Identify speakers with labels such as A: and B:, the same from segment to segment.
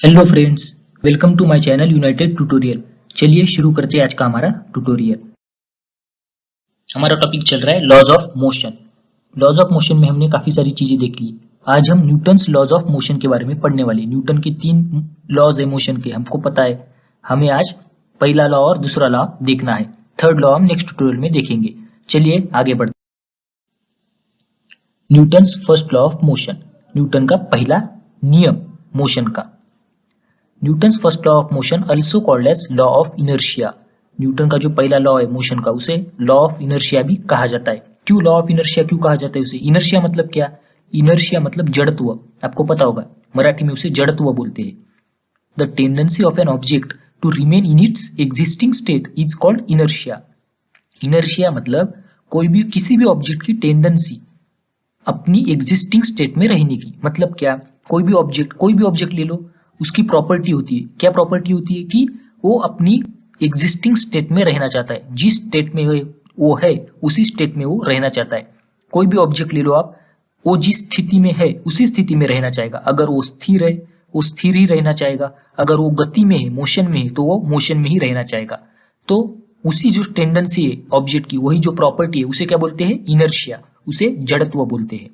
A: Hello friends, welcome to my channel United Tutorial. चलिए शुरू करते हैं आज का हमारा ट्यूटोरियल। हमारा टॉपिक चल रहा है laws of motion. Laws of motion में हमने काफी सारी चीजें देख ली। आज हम न्यूटन्स लॉज ऑफ मोशन के बारे में पढ़ने वाले हैं। न्यूटन के 3 लॉज है मोशन के, हमको पता है। हमें आज पहला लॉ और दूसरा लॉ देखना है। थर्ड लॉ हम नेक्स्ट ट्यूटोरियल में देखेंगे। चलिए आगे बढ़ते। Newton's first law of motion, Newton का पहला नियम मोशन का। Newton's first law of motion also called as law of inertia. Newton का जो पहला लॉ है मोशन का, उसे लॉ ऑफ इनर्शिया भी कहा जाता है। क्यों लॉ ऑफ इनर्शिया क्यों कहा जाता है उसे? इनर्शिया मतलब क्या? इनर्शिया मतलब जड़त्व। आपको पता होगा, मराठी में उसे जड़त्व बोलते हैं। The tendency of an object to remain in its existing state is called inertia. Inertia मतलब कोई भी किसी भी ऑब्जेक्ट की टेंडेंसी अपनी एग्जिस्टिंग स्टेट में रहने की। मतलब क्या? कोई भी ऑब्जेक्ट ले लो, उसकी प्रॉपर्टी होती है। क्या प्रॉपर्टी होती है? कि वो अपनी एग्जिस्टिंग स्टेट में रहना चाहता है। जिस स्टेट में वो है उसी स्टेट में वो रहना चाहता है। कोई भी ऑब्जेक्ट ले लो आप, वो जिस स्थिति में है उसी स्थिति में रहना चाहेगा। अगर वो स्थिर है, वो स्थिर ही रहना चाहेगा। अगर वो गति में है, मोशन में है, तो वो मोशन में ही रहना चाहेगा। तो उसी जो टेंडेंसी है ऑब्जेक्ट की, वही जो प्रॉपर्टी है, उसे क्या बोलते हैं? इनर्शिया। उसे जड़त्व बोलते हैं।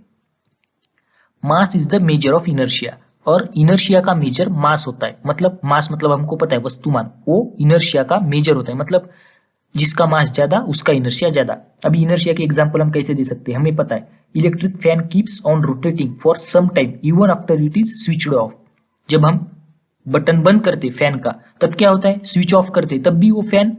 A: Mass is the measure of inertia. और इनर्शिया का मेजर मास होता है। मतलब मास मतलब हमको पता है वस्तुमान, वो इनर्शिया का मेजर होता है। मतलब जिसका मास ज्यादा उसका इनर्शिया ज्यादा। अभी इनर्शिया के एग्जांपल हम कैसे दे सकते हैं? हमें पता है electric fan keeps on rotating for some time even after it is switched off. जब हम बटन बंद करते फैन का, तब क्या होता है? स्विच ऑफ करते तब भी वो फैन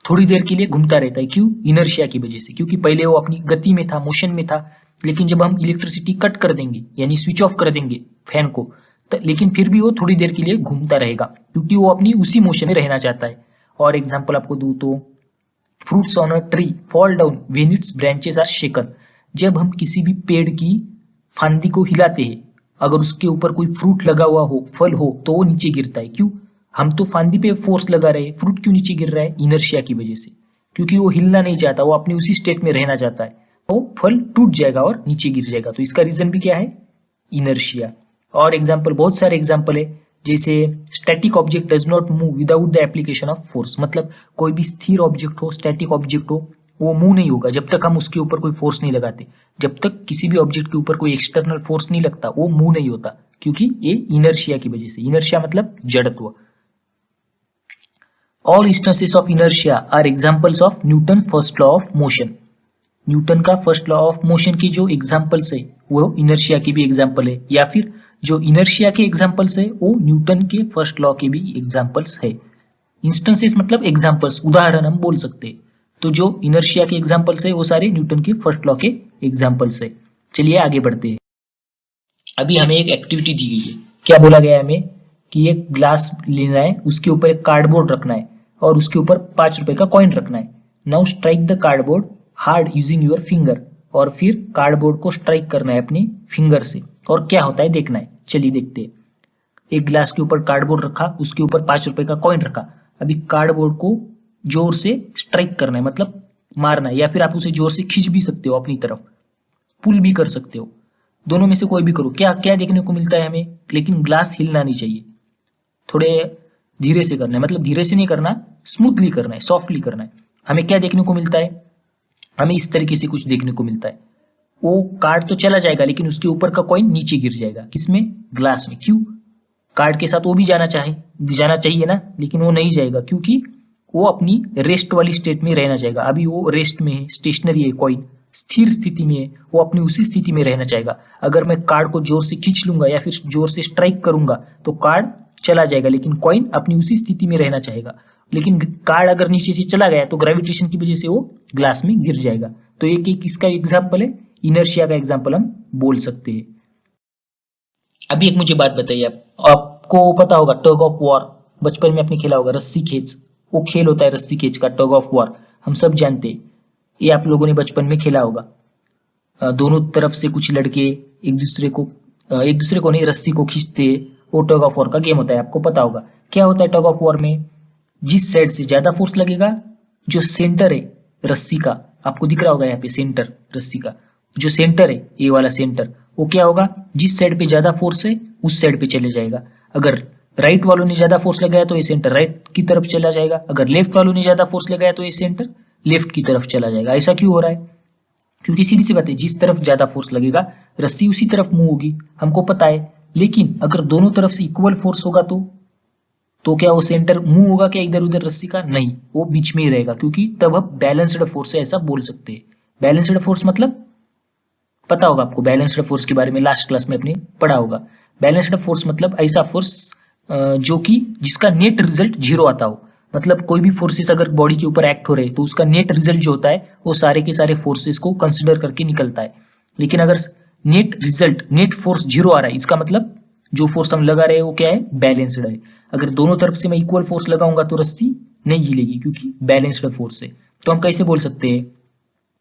A: थोड़ी देर के लिए घूमता रहता है। क्यों? इनर्शिया की वजह से। क्योंकि पहले वो अपनी गति में था, मोशन में था। लेकिन जब हम इलेक्ट्रिसिटी कट कर देंगे, यानी स्विच ऑफ कर देंगे फैन को, लेकिन फिर भी वो थोड़ी देर के लिए घूमता रहेगा, क्योंकि वो अपनी उसी मोशन में रहना चाहता है। और एग्जांपल आपको दूं तो fruits on a tree fall down when its branches are shaken. जब हम किसी भी पेड़ की फांदी को हिलाते हैं, अगर उसके ऊपर कोई फ्रूट लगा हुआ हो, फल हो, तो वो नीचे गिरता है। क्यों? हम तो फांदी पे फोर्स लगा रहे हैं, फ्रूट क्यों नीचे गिर रहा है? इनर्शिया की वजह से। क्योंकि वो हिलना नहीं चाहता, वो अपनी उसी स्टेट में रहना चाहता है। वो फल टूट जाएगा और नीचे गिर जाएगा। तो इसका रीजन भी क्या है? इनर्शिया। और एग्जाम्पल, बहुत सारे एग्जाम्पल है। जैसे static object does not move without the application of force. मतलब कोई भी स्थिर ऑब्जेक्ट हो, स्टैटिक ऑब्जेक्ट हो, वो मूव नहीं होगा जब तक हम उसके ऊपर कोई फोर्स नहीं लगाते। जब तक किसी भी ऑब्जेक्ट के ऊपर कोई एक्सटर्नल फोर्स नहीं लगता, वो मूव नहीं होता। क्योंकि ये इनर्शिया की वजह से। इनर्शिया मतलब जड़त्व। All instances of inertia are examples of Newton first law of motion. Newton का फर्स्ट लॉ ऑफ मोशन की जो एग्जाम्पल्स है, वो इनर्शिया की भी एग्जाम्पल है। या फिर जो इनर्शिया के एग्जाम्पल्स है, वो न्यूटन के फर्स्ट लॉ के भी एग्जाम्पल्स है। इंस्टेंसेस मतलब एग्जाम्पल्स, उदाहरण हम बोल सकते हैं। तो जो इनर्शिया के एग्जाम्पल्स है, वो सारे न्यूटन के फर्स्ट लॉ के एग्जाम्पल्स है। चलिए आगे बढ़ते हैं। अभी हमें एक एक्टिविटी दी गई है। क्या बोला गया है हमें? कि एक ग्लास लेना है, उसके ऊपर एक कार्डबोर्ड रखना है और उसके ऊपर 5 रुपए का कॉइन रखना है। Now strike the cardboard hard using your finger. और फिर कार्डबोर्ड को स्ट्राइक करना है अपनी फिंगर से, और क्या होता है देखना है। चलिए देखते हैं। एक ग्लास के ऊपर कार्डबोर्ड रखा, उसके ऊपर 5 रुपए का कॉइन रखा। अभी कार्डबोर्ड को जोर से स्ट्राइक करना है, मतलब मारना है। या फिर आप उसे जोर से खींच भी सकते हो अपनी तरफ, पुल भी कर सकते हो। दोनों में से कोई भी करो। क्या क्या देखने को मिलता है हमें? लेकिन ग्लास हिलना नहीं चाहिए। थोड़े धीरे से करना है, मतलब धीरे से नहीं करना, स्मूथली करना है, सॉफ्टली करना है। हमें क्या देखने को मिलता है? हमें इस तरीके से कुछ देखने को मिलता है। वो कार्ड तो चला जाएगा, लेकिन उसके ऊपर का कॉइन नीचे गिर जाएगा। किसमें? ग्लास में। क्यों? कार्ड के साथ वो भी जाना चाहिए ना, लेकिन वो नहीं जाएगा, क्योंकि वो अपनी रेस्ट वाली स्टेट में रहना चाहेगा। अभी वो रेस्ट में है, स्टेशनरी है, कॉइन स्थिर स्थिति में है, वो अपनी उसी स्थिति में रहना चाहेगा। अगर मैं कार्ड को जोर से खींच लूंगा या फिर जोर से स्ट्राइक करूंगा, तो कार्ड चला जाएगा, लेकिन कॉइन अपनी उसी स्थिति में रहना चाहेगा। लेकिन कार्ड अगर नीचे से चला गया, तो ग्रेविटेशन की वजह से वो ग्लास में गिर जाएगा। तो एक एक इसका एग्जाम्पल है, इनर्शिया का एग्जाम्पल हम बोल सकते हैं। अभी एक मुझे बात बताइए, आपको पता होगा टग ऑफ वॉर, बचपन में आपने खेला होगा, रस्सी खींच। वो खेल होता है रस्सी खींच का, टग ऑफ वॉर, हम सब जानते हैं। ये आप लोगों ने बचपन में खेला होगा। दोनों तरफ से कुछ लड़के एक दूसरे को नहीं, रस्सी को खींचते। वो टग ऑफ वॉर का गेम होता है, आपको पता होगा। क्या होता है टग ऑफ वॉर में? जिस साइड से ज्यादा फोर्स लगेगा, जो सेंटर है रस्सी का, आपको दिख रहा होगा यहाँ पे सेंटर रस्सी का, जो सेंटर है, ये वाला सेंटर, वो क्या होगा? जिस साइड पे ज्यादा फोर्स है उस साइड पे चले जाएगा। अगर राइट वालों ने ज्यादा फोर्स लगाया तो ये सेंटर राइट की तरफ चला जाएगा, अगर लेफ्ट वालों ने ज्यादा फोर्स लगाया तो ये सेंटर लेफ्ट की तरफ चला जाएगा। ऐसा क्यों हो रहा है? क्योंकि सीधी सी बात है, जिस तरफ ज्यादा फोर्स लगेगा रस्सी उसी तरफ मूव होगी, हमको पता है। लेकिन अगर दोनों तरफ से इक्वल फोर्स होगा तो क्या वो सेंटर मूव होगा क्या इधर उधर रस्सी का? नहीं, वो बीच में ही रहेगा, क्योंकि तब हम बैलेंस्ड फोर्स है ऐसा बोल सकते हैं। बैलेंस्ड फोर्स मतलब पता होगा आपको, बैलेंस्ड फोर्स के बारे में लास्ट क्लास में आपने पढ़ा होगा। बैलेंस्ड फोर्स मतलब ऐसा फोर्स जो कि जिसका नेट रिजल्ट जीरो आता हो। मतलब कोई भी फोर्सेस अगर बॉडी के ऊपर एक्ट हो रहे तो उसका नेट रिजल्ट जो होता है वो सारे के सारे फोर्सेस को कंसिडर करके निकलता है। लेकिन अगर net result net force zero आ रहा है, इसका मतलब जो फोर्स हम लगा रहे हैं वो क्या है? बैलेंस्ड है। अगर दोनों तरफ से मैं इक्वल फोर्स लगाऊंगा तो रस्सी नहीं हिलेगी, क्योंकि बैलेंस्ड फोर्स है। तो हम कैसे बोल सकते हैं?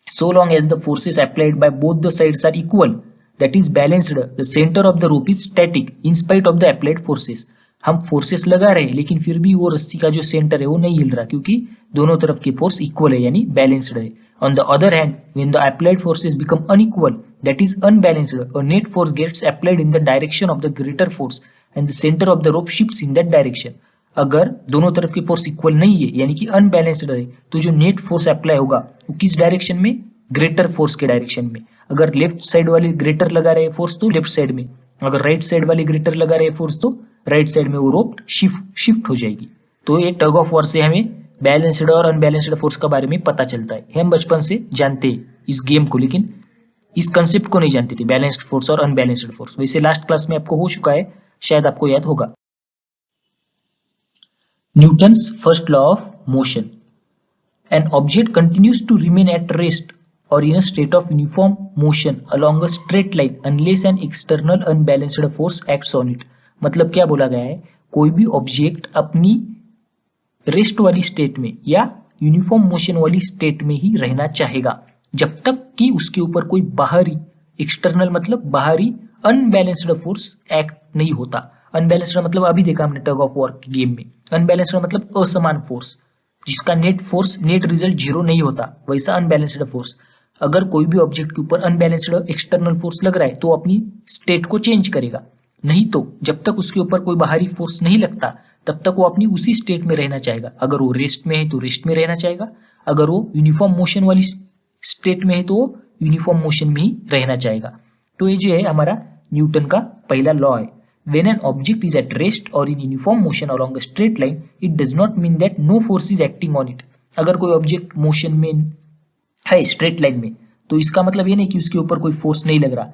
A: So long as the forces applied by both the sides are equal, that is balanced, the center of the rope is static in spite of the applied forces. हम फोर्सेस लगा रहे हैं लेकिन फिर भी वो रस्सी का जो सेंटर है वो नहीं हिल रहा, क्योंकि दोनों तरफ के फोर्स इक्वल है, यानी बैलेंस्ड है। On the other hand, when the applied forces become unequal, that is unbalanced, a net force gets applied in the direction of the greater force and the center of the rope shifts in that direction. अगर दोनों तरफ के force equal नहीं है यानी कि unbalanced है, तो जो नेट फोर्स अप्लाई होगा वो किस डायरेक्शन में? ग्रेटर फोर्स के डायरेक्शन में। अगर लेफ्ट साइड वाले ग्रेटर लगा रहे फोर्स तो लेफ्ट साइड में, अगर राइट साइड वाले ग्रेटर लगा रहे फोर्स तो राइट साइड में वो रोप शिफ्ट हो जाएगी। तो ये टग ऑफ वॉर से हमें बैलेंस्ड और अनबैलेंस्ड फोर्स के बारे में पता चलता है। हम बचपन से जानते हैं इस गेम को, लेकिन इस कंसेप्ट को नहीं जानते थे, बैलेंस्ड फोर्स और अनबैलेंस्ड फोर्स। वैसे लास्ट क्लास में आपको हो चुका है, शायद आपको याद होगा। Newton's first law of motion. An object continues to remain at rest or in a state of uniform motion along a straight line unless an external unbalanced force acts on it. मतलब क्या बोला गया है? कोई भी object अपनी rest वाली state में या यूनिफॉर्म मोशन वाली स्टेट में ही रहना चाहेगा जब तक कि उसके ऊपर कोई बाहरी, एक्सटर्नल मतलब बाहरी अनबैलेंस्ड फोर्स एक्ट नहीं होता। अनबैलेंस्ड मतलब अभी देखा हमने टग ऑफ वॉर के गेम में, अनबैलेंस्ड मतलब असमान फोर्स जिसका नेट रिजल्ट जीरो नहीं होता, वैसा अनबैलेंस्ड फोर्स। अगर कोई भी ऑब्जेक्ट के ऊपर अनबैलेंस्ड एक्सटर्नल फोर्स लग रहा है तो अपनी स्टेट को चेंज करेगा, नहीं तो जब तक उसके ऊपर कोई बाहरी फोर्स नहीं लगता तब तक वो अपनी उसी स्टेट में रहना चाहेगा। अगर वो रेस्ट में है तो रेस्ट में रहना चाहेगा, अगर वो यूनिफॉर्म मोशन वाली स्टेट में है तो वो यूनिफॉर्म मोशन में ही रहना चाहेगा। तो ये जो है हमारा न्यूटन का पहला लॉ है। When an object is at rest or in uniform motion along a straight line, it does not mean that no force is acting on it. अगर कोई ऑब्जेक्ट मोशन में है स्ट्रेट लाइन में तो इसका मतलब ये नहीं कि उसके ऊपर कोई फोर्स नहीं लग रहा।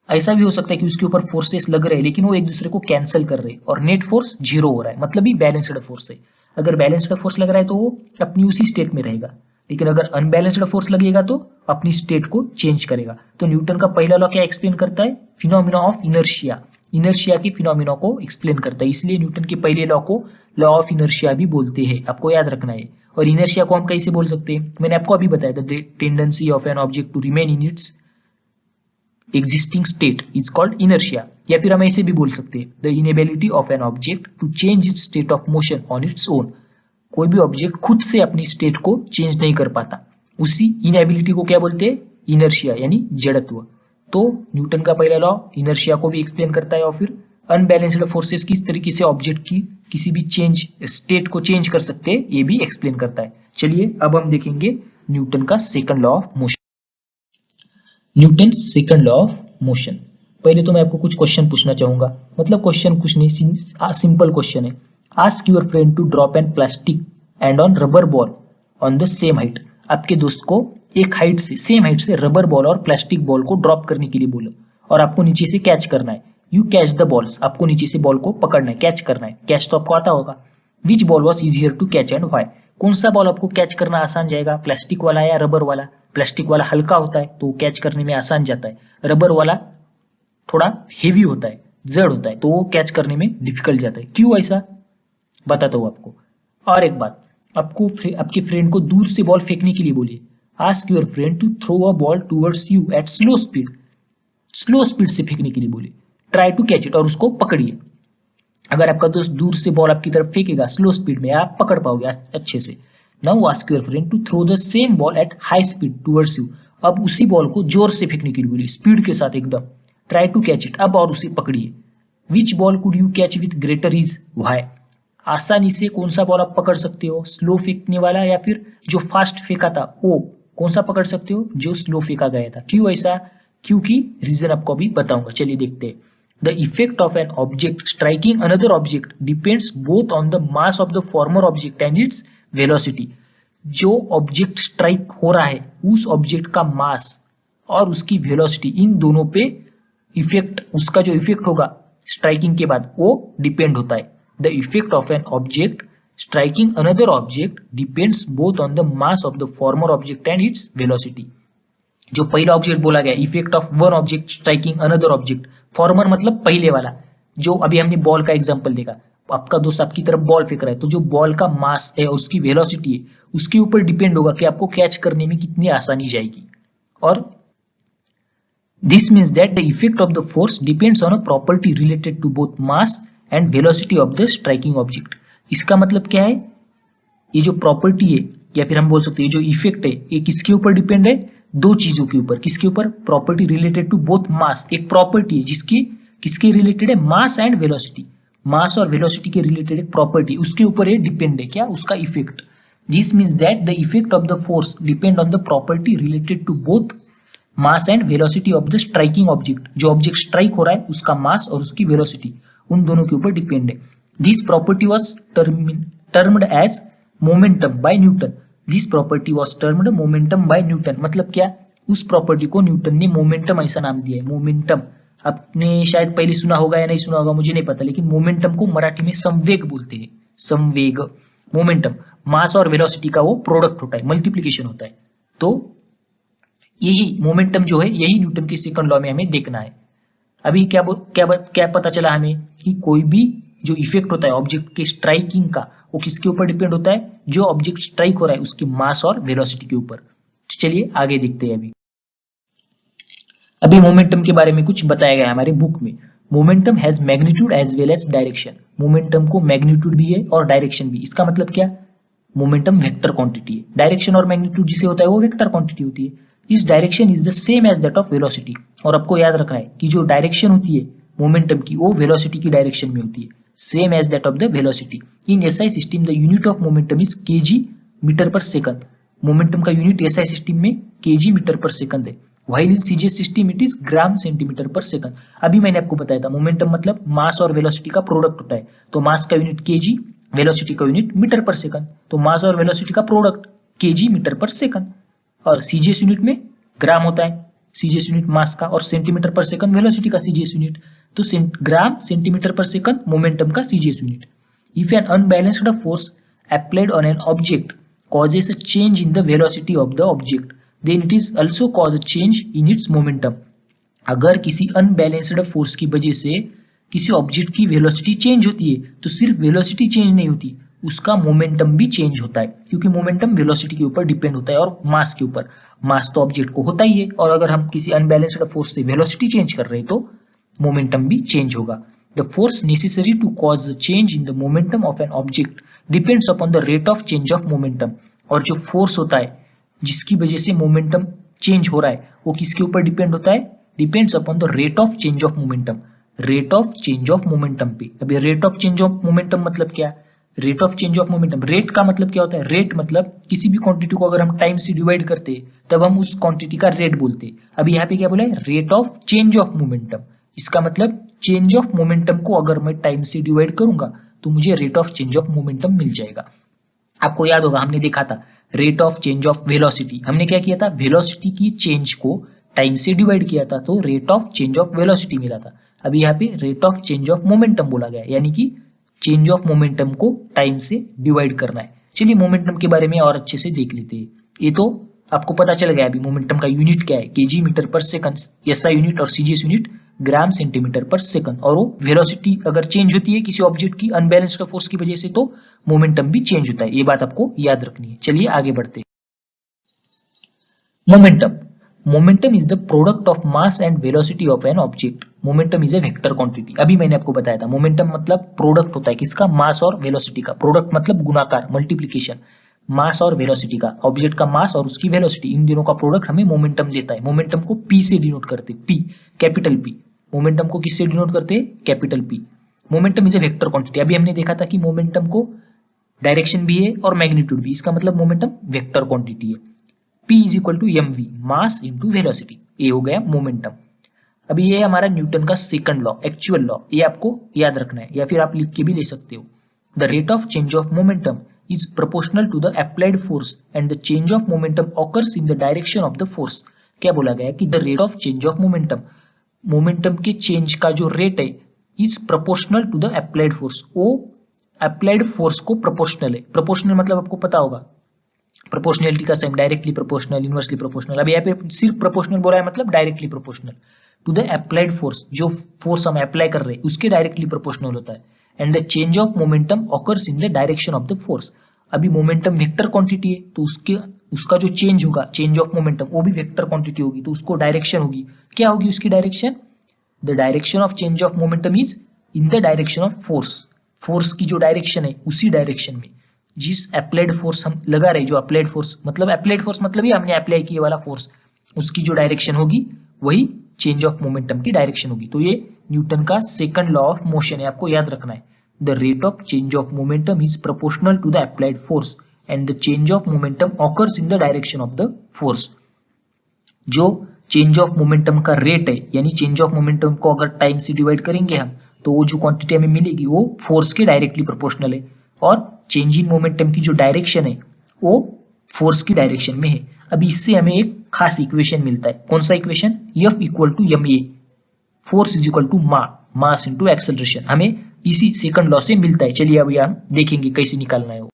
A: ऐसा भी हो सकता है कि उसके ऊपर फोर्सेस लग रहे हैं लेकिन वो एक दूसरे को कैंसिल कर रहे हैं और नेट फोर्स जीरो हो रहा है, मतलब ही बैलेंस्ड फोर्स है। अगर बैलेंस्ड फोर्स लग रहा है तो वो अपनी उसी स्टेट में रहेगा, लेकिन अगर अनबैलेंस्ड फोर्स लगेगा तो अपनी स्टेट को चेंज करेगा। तो न्यूटन का पहला लॉ क्या एक्सप्लेन करता है? फिनोमिना ऑफ इनर्शिया, इनर्शिया के फिनोमिना को एक्सप्लेन करता है। इसलिए न्यूटन के पहले लॉ को लॉ ऑफ इनर्शिया भी बोलते हैं, आपको याद रखना है। और इनर्शिया को हम कैसे बोल सकते हैं? मैंने आपको अभी बताया, the tendency of an object to remain in its existing state is called inertia. या फिर हम ऐसे भी बोल सकते हैं, the inability of an object to change its state of motion on its own. कोई भी ऑब्जेक्ट खुद से अपनी स्टेट को चेंज नहीं कर पाता, उसी इनेबिलिटी को क्या बोलते हैं? इनर्शिया यानी जड़त्व। तो न्यूटन का पहला लॉ इनर्शिया को भी एक्सप्लेन करता है और फिर अनबैलेंस्ड फोर्सेस किस तरीके से ऑब्जेक्ट की किसी भी चेंज स्टेट को चेंज कर सकते हैं ये भी एक्सप्लेन करता है। चलिए अब हम देखेंगे न्यूटन का second law of motion. Newton second law of motion. पहले तो मैं आपको कुछ क्वेश्चन पूछना चाहूंगा, मतलब क्वेश्चन कुछ नहीं, सिंपल क्वेश्चन है। Ask your friend to drop an plastic and on rubber ball on the same height. आपके दोस्त को एक हाइट से, सेम हाइट से रबर बॉल और प्लास्टिक बॉल को ड्रॉप करने के लिए बोलो और आपको नीचे से कैच करना है। यू कैच द बॉल्स, आपको नीचे से बॉल को पकड़ना है, कैच करना है। कैच तो आपको आता होगा। Which ball was easier to catch and why? कौन सा बॉल आपको कैच करना आसान जाएगा, प्लास्टिक वाला या रबर वाला? प्लास्टिक वाला हल्का होता है तो कैच करने में आसान जाता है, रबर वाला थोड़ा हेवी होता है, जड़ होता है, तो वो कैच करने में डिफिकल्ट जाता है। क्यों ऐसा बताता हूँ आपको। और एक बात, आपको आपके फ्रेंड को दूर से बॉल फेंकने के लिए बोलिए। Ask your friend to throw a ball towards you at slow speed, slow speed से फेंकने के लिए बोलिए। ट्राई टू कैच इट, और उसको पकड़िए। अगर आपका दोस्त दूर से बॉल आपकी तरफ फेंकेगा स्लो स्पीड में, आप पकड़ पाओगे अच्छे से। Now ask your friend to throw the same ball at high speed towards you. अब उसी बॉल को जोर से फेंकने के लिए बोलिए, स्पीड के साथ एकदम। ट्राई टू कैच इट, अब और उसे पकड़िए। Which ball could you catch with greater ease, why. आसानी से कौन सा बॉल आप पकड़ सकते हो, स्लो फेंकने वाला या फिर जो फास्ट फेंका था वो कौन सा पकड़ सकते हो, जो स्लो फेंका गया था। क्यों ऐसा, क्योंकि रीजन आपको अभी बताऊंगा। चलिए देखते हैं। The effect of an object striking another object depends both on the mass of the former object and its velocity. जो ऑब्जेक्ट स्ट्राइक हो रहा है उस ऑब्जेक्ट का मास और उसकी वेलोसिटी, इन दोनों पे इफेक्ट, उसका जो इफेक्ट होगा स्ट्राइकिंग के बाद वो डिपेंड होता है। The effect of an object striking another object depends both on the mass of the former object and its velocity. जो पहला ऑब्जेक्ट बोला गया, effect of one object striking another object, farmer मतलब पहले वाला, जो अभी हमने बॉल का एग्जांपल देखा, आपका दोस्त आपकी तरफ बॉल फेंक रहा है, तो जो बॉल का मास है और उसकी वेलोसिटी है उसके ऊपर डिपेंड होगा कि आपको कैच करने में कितनी आसानी जाएगी। और this means that the effect of the force depends on a property related to both mass and velocity of the striking object. इसका मतलब क्या है, ये जो प्रॉपर्टी है या फिर हम बोल सकते हैं जो इफेक्ट है ये किसके ऊपर डिपेंड है, दो चीजों के ऊपर। किसके ऊपर, प्रॉपर्टी रिलेटेड टू बोथ मास, एक प्रॉपर्टी है जिसकी किसके रिलेटेड है, मास एंड वेलोसिटी, मास और वेलोसिटी के रिलेटेड एक प्रॉपर्टी, उसके ऊपर ये डिपेंड है क्या, उसका effect. This means that the effect of the force depend on the property related to both mass and velocity of the striking object. जो ऑब्जेक्ट स्ट्राइक हो रहा है उसका मास और उसकी वेलोसिटी उन दोनों के ऊपर डिपेंड है। This property was termed as momentum by Newton. This property was termed momentum by Newton. मतलब क्या, उस प्रॉपर्टी को न्यूटन ने मोमेंटम ऐसा नाम दिया है। मोमेंटम आपने शायद पहले सुना होगा या नहीं सुना होगा मुझे नहीं पता, लेकिन मोमेंटम को मराठी में संवेग बोलते हैं। संवेग, मोमेंटम मास और वेलोसिटी का वो प्रोडक्ट होता है, मल्टीप्लीकेशन होता है। तो यही मोमेंटम जो है यही न्यूटन के सेकंड लॉ में हमें देखना है। अभी क्या पता चला हमें कि कोई भी जो इफेक्ट होता है ऑब्जेक्ट के स्ट्राइकिंग का वो किसके ऊपर डिपेंड होता है, जो ऑब्जेक्ट स्ट्राइक हो रहा है उसके मास और वेलोसिटी के ऊपर। चलिए आगे देखते हैं। अभी मोमेंटम के बारे में कुछ बताया गया है हमारे बुक में। Momentum has magnitude as well as direction. Momentum को मैग्नीट्यूड भी है और डायरेक्शन भी। इसका मतलब क्या, मोमेंटम वेक्टर क्वांटिटी है, डायरेक्शन और मैग्नीट्यूड जिसे होता है वो वेक्टर क्वांटिटी होती है। इस direction is the same as that of velocity. और आपको याद रखना है कि जो डायरेक्शन होती है मोमेंटम की वो वेलोसिटी की डायरेक्शन में होती है, same as that of the velocity. In SI system the unit of momentum is KG metre per second. Momentum का यूनिट एसआई सिस्टम में केजी मीटर पर सेकंड है, while in CGS system it is gram centimetre per second. अभी मैंने आपको बताया था momentum मतलब मास और वेलोसिटी का प्रोडक्ट होता है, तो मास का यूनिट केजी, वेलोसिटी का यूनिट मीटर पर सेकंड, तो मास और वेलोसिटी का product KG metre per second. और सीजीएस यूनिट में ग्राम होता है, सीजीएस यूनिट मास का, और सेंटीमीटर पर सेकंड वेलोसिटी का सीजीएस यूनिट, तो ग्राम सेंटीमीटर पर सेकंड मोमेंटम का CGS unit. If N unbalanced force applied on an object causes a change in the velocity of the object, then it is also cause a change in its momentum. अगर किसी unbalanced force की वजह से किसी object की velocity change होती है तो सिर्फ वेलोसिटी चेंज नहीं होती, उसका मोमेंटम भी चेंज होता है, क्योंकि मोमेंटम वेलोसिटी के ऊपर डिपेंड होता है और मास के ऊपर। मास तो ऑब्जेक्ट को होता ही है, और अगर हम किसी अनबैलेंस्ड फोर्स से वेलोसिटी चेंज कर रहे हैं तो मोमेंटम भी चेंज होगा। The force necessary to cause a change in the momentum of an object depends upon the rate of change of momentum. और जो फोर्स होता है जिसकी वजह से मोमेंटम चेंज हो रहा है वो किसके ऊपर डिपेंड होता है, depends upon the rate of change of momentum. Rate of change of momentum पे। अभी rate of change of momentum मतलब क्या, rate of change of momentum, rate का मतलब क्या होता है, रेट मतलब किसी भी क्वांटिटी को अगर हम टाइम से डिवाइड करते हैं तब हम उस क्वांटिटी का रेट बोलते हैं। अभी यहाँ पे क्या बोला है, rate of change of momentum. इसका मतलब चेंज ऑफ मोमेंटम को अगर मैं टाइम से डिवाइड करूंगा तो मुझे rate of change of momentum मिल जाएगा। आपको याद होगा हमने देखा था rate of change of velocity, हमने क्या किया था, वेलोसिटी की चेंज को टाइम से डिवाइड किया था तो rate of change of velocity मिला था। अभी यहाँ पे rate of change of momentum बोला गया, यानी कि चेंज ऑफ मोमेंटम को टाइम से डिवाइड करना है। चलिए मोमेंटम के बारे में और अच्छे से देख लेते हैं। ये तो आपको पता चल गया अभी मोमेंटम का यूनिट क्या है, KG metre per second, SI unit और सीजीएस यूनिट ग्राम सेंटीमीटर पर सेकंड। और वो वेलोसिटी अगर चेंज होती है किसी ऑब्जेक्ट की अनबैलेंस्ड फोर्स की वजह से तो मोमेंटम भी चेंज होता है, ये बात आपको याद रखनी है। चलिए आगे बढ़ते हैं। Momentum, momentum is the product of mass and velocity of an object. Momentum is a vector quantity. अभी मैंने आपको बताया था मोमेंटम मतलब प्रोडक्ट होता है किसका, मास और वेलोसिटी का। प्रोडक्ट मतलब गुणाकार, मल्टीप्लीकेशन, मास और वेलोसिटी का, ऑब्जेक्ट का मास और उसकी वेलोसिटी, इन दोनों का प्रोडक्ट हमें मोमेंटम देता है। मोमेंटम को पी से डिनोट करते हैं, पी, कैपिटल पी। मोमेंटम को किससे डिनोट करते हैं? Capital P। Momentum is a vector quantity. अभी हमने देखा था कि मोमेंटम को डायरेक्शन भी है और मैग्नीट्यूड भी, इसका मतलब मोमेंटम वेक्टर क्वांटिटी है। P is equal to mv, mass into velocity, ये हो गया मोमेंटम। अभी ये हमारा न्यूटन का सेकंड लॉ, एक्चुअल लॉ, ये आपको याद रखना है या फिर आप लिख के भी ले सकते हो। The rate of change of momentum is proportional to the applied force and the change of momentum occurs in the direction of the force। क्या बोला गया कि the rate of change of momentum, momentum के change का जो rate है is proportional to the applied force, वो applied force को proportional है। proportional मतलब आपको पता होगा प्रोपोर्शनलिटी का same, directly proportional, inversely proportional. अब यहाँ पे सिर्फ प्रोपोर्शनल बोला है मतलब directly proportional to the applied force, जो फोर्स हम अप्लाई कर रहे हैं उसके डायरेक्टली प्रोपोर्शनल होता है। And the change of momentum occurs in the direction of the force. अभी मोमेंटम वेक्टर क्वांटिटी है तो उसका जो चेंज होगा, चेंज ऑफ मोमेंटम, वो भी वेक्टर क्वांटिटी होगी, तो उसको डायरेक्शन होगी, क्या होगी उसकी direction? The direction of change of momentum is in the direction of force. Force की जो डायरेक्शन है उसी डायरेक्शन में जिस अप्लाइड फोर्स हम लगा रहे, जो अप्लाइड फोर्स मतलब ही हमने अप्लाई किया वाला फोर्स, उसकी जो डायरेक्शन होगी वही चेंज ऑफ मोमेंटम की डायरेक्शन होगी। तो ये न्यूटन का सेकंड लॉ ऑफ मोशन है, आपको याद रखना है। The rate of change of momentum is proportional to the applied force and the change of momentum occurs in the direction of the force. जो चेंज ऑफ मोमेंटम का rate है, यानी change of momentum को अगर time से divide करेंगे हम, तो वो जो क्वांटिटी हमें मिलेगी वो फोर्स के डायरेक्टली प्रोपोर्शनल है, और चेंज इन मोमेंटम की जो डायरेक्शन है वो फोर्स की डायरेक्शन में है। अभी इससे हमें एक खास इक्वेशन मिलता है। कौन सा equation? F equal to ma, force is equal to mass into acceleration, हमें इसी सेकंड लॉ से मिलता है। चलिए अभी हम देखेंगे कैसे निकालना है वो।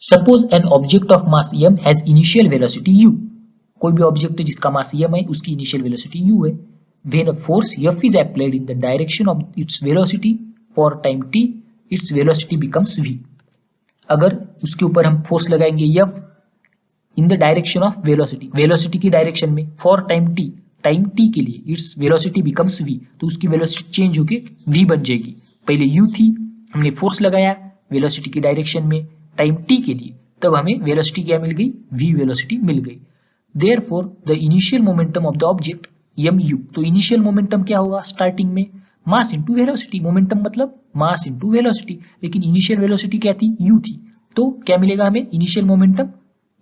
A: Suppose N object of mass m has initial velocity u। कोई भी ऑब्जेक्ट है जिसका मास m है, उसकी इनिशियल वेलोसिटी u है। When a force F is applied in the direction of its velocity for time t, its velocity becomes v। अगर उसके ऊपर हम फोर्स लगाएंगे F in the direction of velocity, velocity की direction में, for time t के लिए, its velocity becomes v, तो उसकी वेलोसिटी चेंज होके v बन जाएगी। पहले u थी, हमने फोर्स लगाया वेलोसिटी की डायरेक्शन में टाइम t के लिए, तब हमें वेलोसिटी क्या मिल गई? v वेलोसिटी मिल गई। Therefore the initial momentum of the object mu, तो इनिशियल मोमेंटम क्या होगा स्टार्टिंग में? मास इंटू वेलोसिटी। मोमेंटम मतलब मास इंटू वेलोसिटी, लेकिन इनिशियल वेलोसिटी क्या थी? u थी, तो क्या मिलेगा हमें? Initial momentum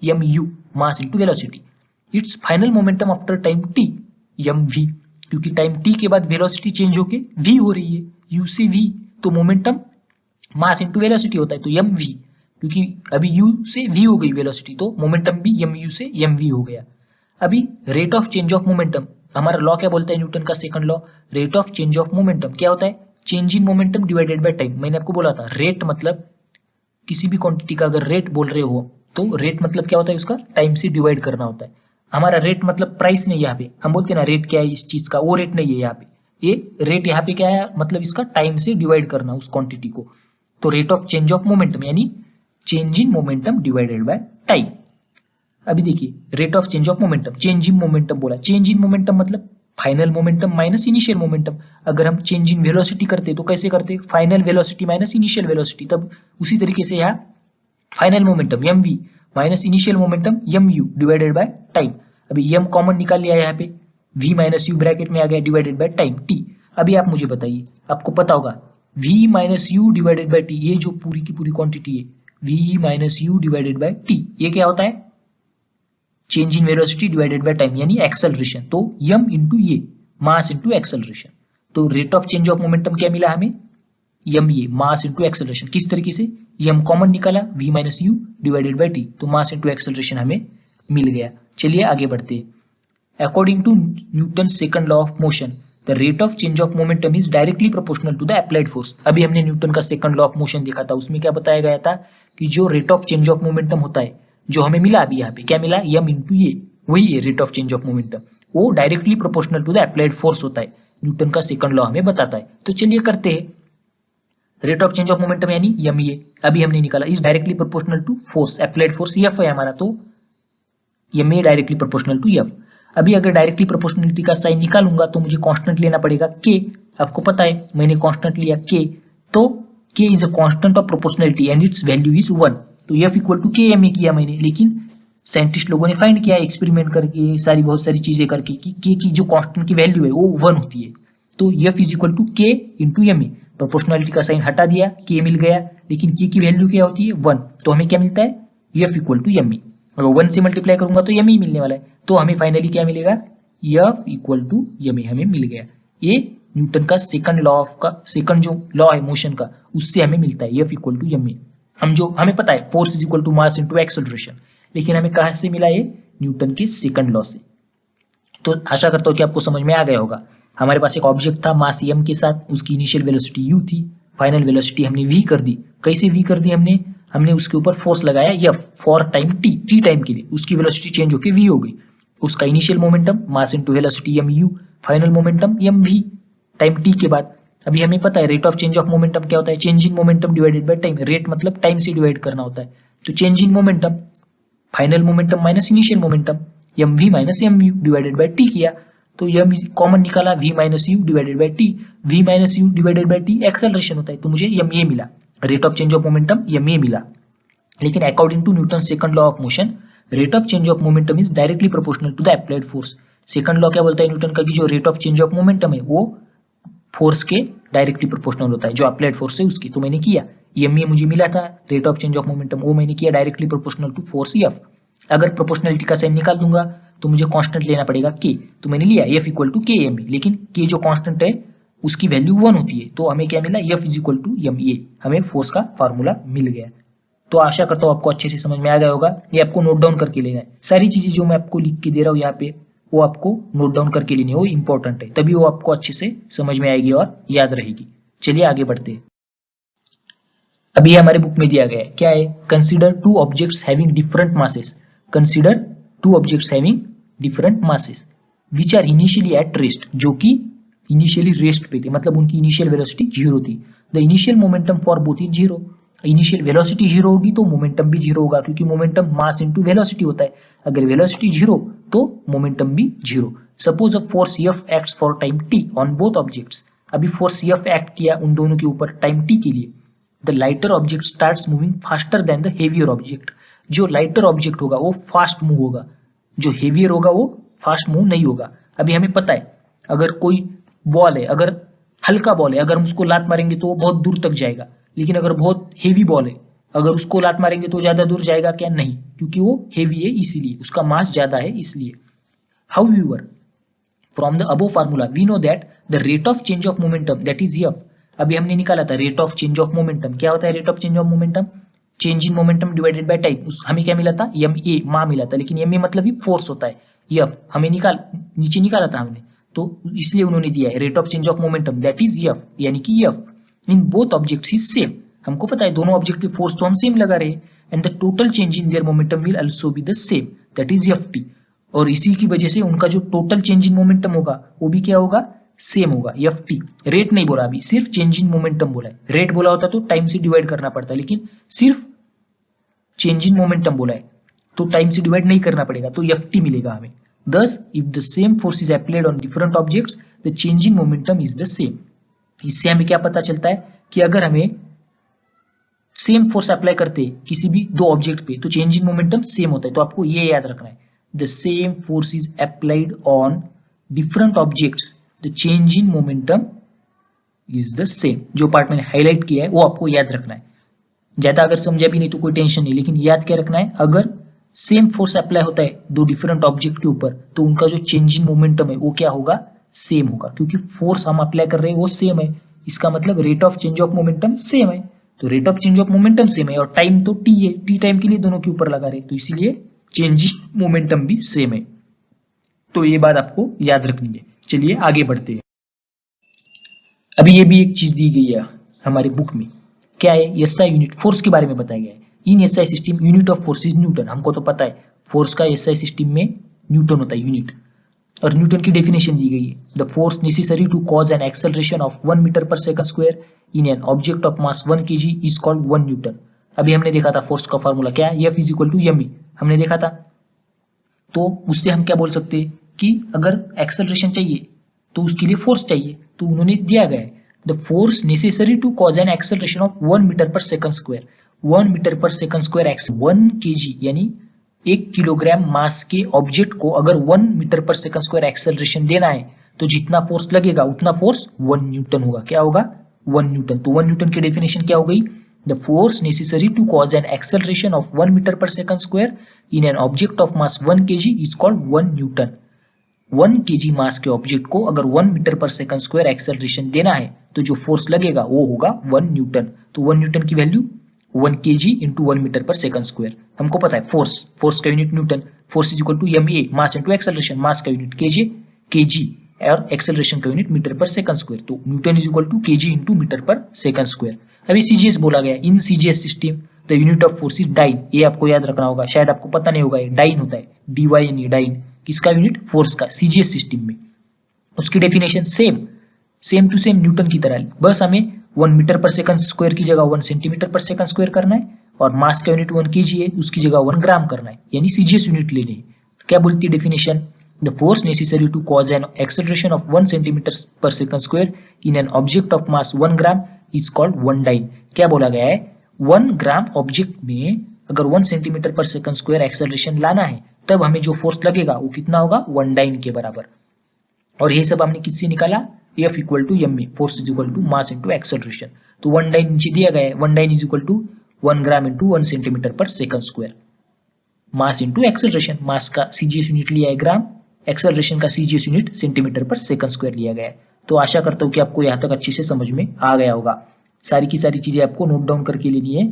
A: mu, mass into velocity. It's final momentum after time t mv, क्योंकि टाइम t के बाद वेलोसिटी चेंज होके v हो रही है, u से v, तो मोमेंटम मास इंटू वेलोसिटी होता है, तो mv, क्योंकि अभी u से v हो गई वेलोसिटी, तो मोमेंटम भी mu से mv हो गया। अभी rate of change of momentum, हमारा लॉ क्या बोलता है न्यूटन का second law? Rate of change of momentum क्या होता है? Change in momentum divided by time. मैंने आपको बोला था रेट मतलब किसी भी क्वांटिटी का अगर रेट बोल रहे हो तो रेट मतलब क्या होता है? उसका टाइम से डिवाइड करना होता है। हमारा रेट मतलब प्राइस नहीं, यहाँ पे हम बोलते हैं ना रेट क्या है इस चीज का, वो रेट नहीं है यहाँ पे। ये रेट यहाँ पे क्या है? मतलब इसका टाइम से डिवाइड करना उस क्वांटिटी को। तो rate of change of momentum यानी change in momentum divided by time. अभी देखिए rate of change of momentum, change in momentum बोला, चेंज इन मोमेंटम मतलब final momentum minus initial momentum. अगर हम चेंज इन वेलोसिटी करते तो कैसे करते? Final velocity minus initial velocity. तब उसी तरीके से यहाँ final momentum mv minus initial momentum mu divided by time. अभी m कॉमन निकाल लिया यहाँ पे, v माइनस u ब्रैकेट में आ गया डिवाइडेड बाय टाइम t। अभी आप मुझे बताइए, आपको पता होगा v minus u divided by t, ये जो पूरी की पूरी क्वांटिटी है v minus u divided by t, ये क्या होता है? Change in velocity divided by time यानी एक्सेलरेशन। तो m इंटू ये मास इंटू एक्सेलरेशन, तो rate of change of momentum क्या मिला हमें? ma, mass into acceleration. किस तरीके से? m कॉमन निकाला, v minus u divided by t, तो मास इंटू एक्सेलरेशन हमें मिल गया। चलिए आगे बढ़ते हैं। According to Newton second law of motion, the rate of change of momentum is directly proportional to the applied force. अभी हमने न्यूटन का सेकंड लॉ ऑफ मोशन देखा था, उसमें क्या बताया गया था कि जो rate of change of momentum होता है, जो हमें मिला अभी यहाँ पे क्या मिला? m इंटू ये, वही है rate of change of momentum, वो directly proportional to the applied force होता है। न्यूटन का सेकंड लॉ हमें बताता है। तो चलिए करते हैं। Rate of change of momentum यानी ma, अभी हमने निकाला, is directly proportional to force, applied force F है हमारा, तो ma directly proportional to F। अभी अगर डायरेक्टली प्रोपोर्शनलिटी का साइन निकालूंगा तो मुझे कांस्टेंट लेना पड़ेगा k। आपको पता है मैंने कांस्टेंट लिया k, तो k is a constant of proportionality and its value is 1। तो F equal to k ma किया मैंने, लेकिन साइंटिस्ट लोगों ने फाइंड किया एक्सपेरिमेंट करके, बहुत सारी चीजें करके कि के की जो कांस्टेंट की वैल्यू है वो 1 होती है। तो F इज इक्वल टू के इंटू एम ए। प्रोपोर्शनलिटी का साइन हटा दिया, के मिल गया, लेकिन के की वैल्यू क्या होती है 1। तो हमें क्या मिलता है F equal to m a. अगर 1 से मल्टीप्लाई करूंगा तो एम ई मिलने वाला है। तो हमें फाइनली क्या मिलेगा F equal to m a हमें मिल गया। ये न्यूटन का सेकंड जो लॉ है मोशन का, उससे हमें मिलता है F equal to m a. हमें पता है force is equal to mass into acceleration, लेकिन हमें कहां से मिला ये न्यूटन के सेकंड लॉ से। तो आशा करता हूं कि आपको समझ में आ गया होगा। हमारे पास एक ऑब्जेक्ट था मास m के साथ, उसकी इनिशियल वेलोसिटी u थी, फाइनल वेलोसिटी हमने v कर दी। कैसे v कर दी हमने उसके ऊपर फोर्स लगाया F for time t time के लिए, उसकी वेलोसिटी चेंज होकर v हो गई। उसका initial momentum mass into velocity mu, final momentum mv time t के बाद। अभी हमें पता है rate of change of momentum क्या होता है, change in momentum divided by time. Rate मतलब टाइम से डिवाइड करना होता है। तो change in momentum final momentum minus initial momentum, mv minus mu divided bye t किया। तो यह कॉमन निकाला v minus u divided by T. v minus u divided by t acceleration होता है, तो मुझे ma मिला, rate of change of momentum ma मिला। लेकिन according to Newton second law of motion, rate of change of momentum is directly proportional to the applied force. Second law क्या बोलता है न्यूटन का कि जो rate of change of momentum है वो फोर्स के डायरेक्टली प्रोपोर्शनल होता है, जो अप्लाइड फोर्स है उसकी। तो मैंने किया, ma मुझे मिला था, rate of change of momentum वो मैंने किया directly proportional to force F। अगर प्रोपोर्शनलिटी का साइन निकाल दूंगा तो मुझे कांस्टेंट लेना पड़ेगा k, तो मैंने लिया F इक्वल टू के एम ए। लेकिन k जो कांस्टेंट है उसकी वैल्यू 1 होती है, तो हमें क्या मिला F is equal to m a. हमें फोर्स का फार्मूला मिल गया। तो आशा करता हूँ आपको अच्छे से समझ में आ गया होगा। ये आपको नोट डाउन करके लेना है, सारी चीजें जो मैं आपको लिख के दे रहा हूँ यहाँ पे वो आपको नोट डाउन करके लेनी है, वो इंपॉर्टेंट है, तभी वो आपको अच्छे से समझ में आएगी और याद रहेगी। चलिए आगे बढ़ते हैं। अभी हमारे बुक में दिया गया है, क्या है, consider two objects having different masses. Consider two objects having different masses which are initially at rest, जो कि इनिशियली रेस्ट पे थे, मतलब उनकी इनिशियल वेलोसिटी 0 थी। The initial momentum for both is 0। Initial velocity 0 होगी तो मोमेंटम भी 0 होगा, क्योंकि मोमेंटम मास इनटू वेलोसिटी होता है। अगर वेलोसिटी 0 तो मोमेंटम भी 0। Suppose a force F acts for time t on both objects. अभी फोर्स F एक्ट किया उन दोनों के ऊपर टाइम t के लिए। The lighter object starts moving faster than the heavier object. जो लाइटर ऑब्जेक्ट होगा वो फास्ट मूव होगा, जो हेवियर होगा वो फास्ट मूव नहीं होगा। अभी हमें पता है अगर कोई बॉल है, अगर हल्का बॉल है, अगर हम उसको लात मारेंगे तो वो बहुत दूर तक जाएगा, लेकिन अगर बहुत हेवी बॉल है, अगर उसको लात मारेंगे तो ज्यादा दूर जाएगा क्या, नहीं, क्योंकि वो हेवी है, इसीलिए उसका मास ज्यादा है इसलिए। However from the above formula we know that the rate of change of momentum that is F। अभी हमने निकाला था rate of change of momentum. क्या होता है rate of change of momentum, change in momentum divided by time. हमें क्या मिला था ma मा मिला था, लेकिन ma मतलब ही फोर्स होता है। F हमें नीचे निकाला था हमने, तो इसलिए उन्होंने दिया है rate of change of momentum that is F, यानी कि F in both objects is same. हमको पता है दोनों ऑब्जेक्ट पे फोर्स तो हम सेम लगा रहे हैं, and the total change in their momentum will also be the same that is Ft। और इसी की वजह से उनका जो टोटल चेंज इन मोमेंटम होगा वो भी क्या होगा, सेम होगा, Ft। रेट नहीं बोला, अभी सिर्फ चेंज इन मोमेंटम बोला है। रेट बोला होता तो टाइम से डिवाइड करना पड़ता, लेकिन सिर्फ चेंज इन मोमेंटम बोला है तो टाइम से डिवाइड नहीं करना पड़ेगा, तो Ft मिलेगा हमें। Thus, if the same force is applied on different objects, the change in momentum is the same। इससे हमें क्या पता चलता है कि अगर हमें सेम फोर्स अप्लाई करते हैं किसी भी दो ऑब्जेक्ट पे तो चेंज इन मोमेंटम सेम होता है। तो आपको ये याद रखना है, the same force is applied on different objects, the change in momentum is the same. जो पार्ट मैंने हाईलाइट किया है वो आपको याद रखना है। ज्यादा अगर समझा भी नहीं तो कोई टेंशन नहीं, लेकिन याद क्या रखना है, अगर सेम फोर्स अप्लाई होता है दो डिफरेंट ऑब्जेक्ट के ऊपर तो उनका जो चेंज इन मोमेंटम है वो क्या होगा, सेम होगा, क्योंकि फोर्स हम अप्लाई कर रहे हैं वो सेम है। इसका मतलब rate of change of momentum same है, तो rate of change of momentum same है और टाइम तो t है, t टाइम के लिए दोनों के ऊपर लगा रहे, तो इसीलिए चेंज इन मोमेंटम भी सेम है। तो ये बात आपको याद रखनी है। चलिए आगे बढ़ते हैं। अभी ये भी एक चीज दी गई है हमारे बुक में, क्या है, SI यूनिट फोर्स के बारे में बताया गया है। इन SI system unit of force is Newton. हमको तो पता है फोर्स का SI सिस्टम में न्यूटन होता है यूनिट, और न्यूटन की डेफिनेशन दी गई है, the force necessary to cause an acceleration of 1 metre per second square in an object of mass 1 kg is called 1 newton. अभी हमने देखा था फोर्स का फार्मूला क्या है, F is equal to ma, हमने देखा था। तो उससे हम क्या बोल सकते हैं कि अगर एक्सेलरेशन चाहिए तो उसके लिए फोर्स चाहिए, तो उन्होंने दिया गया है the force necessary to cause an acceleration of 1 metre per second square. 1 metre per second square 1 kg यानी 1 किलोग्राम मास के ऑब्जेक्ट को अगर 1 metre per second square acceleration देना है तो जितना फोर्स लगेगा उतना फोर्स 1 न्यूटन होगा। क्या होगा? 1 न्यूटन। तो 1 न्यूटन की डेफिनेशन क्या हो गई? The force necessary to cause an acceleration of 1 metre per second square in an object of mass 1 kg is called 1 newton. 1 kg mass के ऑब्जेक्ट को अगर 1 metre per second square acceleration देना है तो जो फोर्स लगेगा वो होगा 1 न्यूटन। तो 1 न्यूटन की value 1 kg into 1 metre per second square. हमको पता है फोर्स का unit newton, force is equal to ma, mass into acceleration, mass का यूनिट kg और एक्सेलरेशन का unit metre per second square. तो newton is equal to kg into metre per second square. अभी CGS बोला गया, in CGS system the unit of force is dyne. ये आपको याद रखना होगा, शायद आपको पता नहीं होगा, ये डाइन होता है, DYNE डाइन। किसका यूनिट? फोर्स का, सीजीएस सिस्टम में। उसकी definition same to same Newton की तरह, बस हमें 1 मीटर पर सेकंड स्क्वायर की जगह 1 सेंटीमीटर पर सेकंड स्क्वायर करना है और मास का यूनिट 1 kg है, उसकी जगह 1 ग्राम करना है, यानी सीजीएस यूनिट लेने हैं। क्या बोलती है definition? The force necessary to cause an acceleration of 1 centimetre per second square in an object of mass 1 gram is called 1 dyne. क्या बोला गया है? 1 ग्राम ऑब्जेक्ट में अगर 1 centimetre per second square acceleration लाना है तब हमें जो फोर्स लगेगा वो कितना होगा? 1 डाइन के बराबर। और ये सब हमने किससे निकाला? F equal to ma, force is equal to mass into acceleration. तो 1 डाइन नीचे दिया गया है, 1 dyne is equal to 1 gram into 1 centimetre per second square. Mass into acceleration, mass का सीजीएस यूनिट लिया है ग्राम, एक्सेलरेशन का CGS unit centimetre per second square लिया गया है। तो आशा करता हूं कि आपको यहां तक अच्छे से समझ में आ गया होगा। सारी की सारी चीजें आपको नोट डाउन करके लेनी है,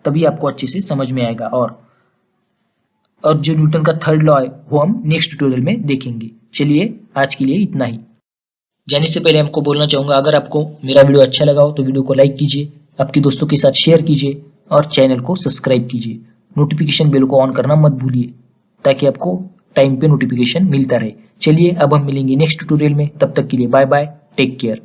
A: तभी आपको अच्छे से समझ में आएगा। और जो न्यूटन का थर्ड लॉ है वो हम नेक्स्ट ट्यूटोरियल में देखेंगे। चलिए आज के लिए इतना ही। जाने से पहले हमको बोलना चाहूंगा, अगर आपको मेरा वीडियो अच्छा लगा हो तो वीडियो को लाइक कीजिए, आपके दोस्तों के साथ शेयर कीजिए और चैनल को सब्सक्राइब कीजिए। नोटिफिकेशन बेल को ऑन करना मत भूलिए ताकि आपको टाइम पे नोटिफिकेशन मिलता रहे। चलिए अब हम मिलेंगे नेक्स्ट ट्यूटोरियल में, तब तक के लिए बाय बाय, टेक केयर।